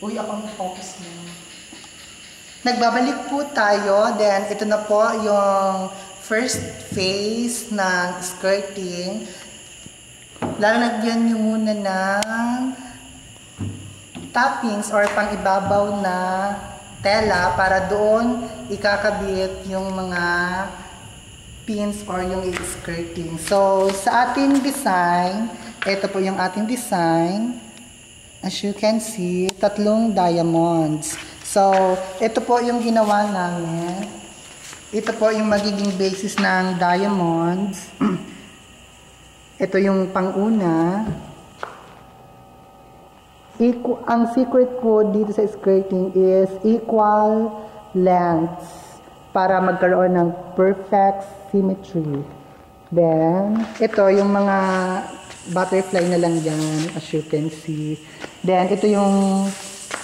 Uy, akong focus na. Nagbabalik po tayo. Then, ito na po yung first phase ng skirting. Lalagyan nyo muna ng toppings or pang-ibabaw na tela para doon ikakabit yung mga pins or yung skirting. So, sa ating design, ito po yung ating design. As you can see, 3 diamonds. So, ito po yung ginawa namin. Ito po yung magiging basis ng diamonds. Ito yung pang-una. Ang secret po dito sa skirting is equal lengths para magkaroon ng perfect symmetry. Then, ito yung mga butterfly na lang dyan, as you can see. Then, ito yung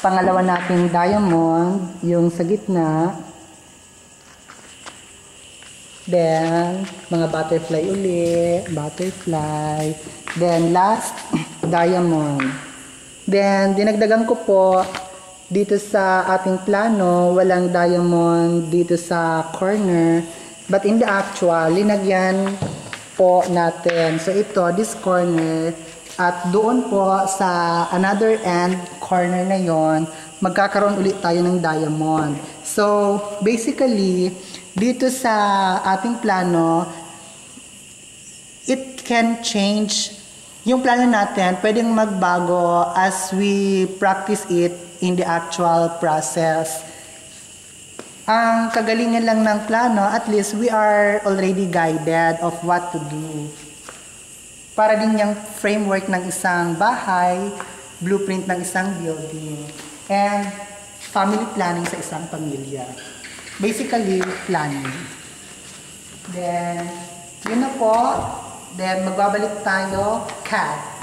pangalawa nating diamond, yung sa gitna. Then, mga butterfly uli, butterfly. Then, last, diamond. Then, dinagdagan ko po dito sa ating plano, walang diamond dito sa corner. But in the actual, linagyan po natin. So, ito, this corner. At doon po sa another end, corner na yon, magkakaroon ulit tayo ng diamond. So, basically, dito sa ating plano, it can change. Yung plano natin, pwedeng magbago as we practice it in the actual process. Ang kagalingan lang ng plano, at least we are already guided of what to do. Para din yung framework ng isang bahay, blueprint ng isang building, and family planning sa isang pamilya. Basically, planning. Then, yun na po. Then, magbabalik tayo, CAD.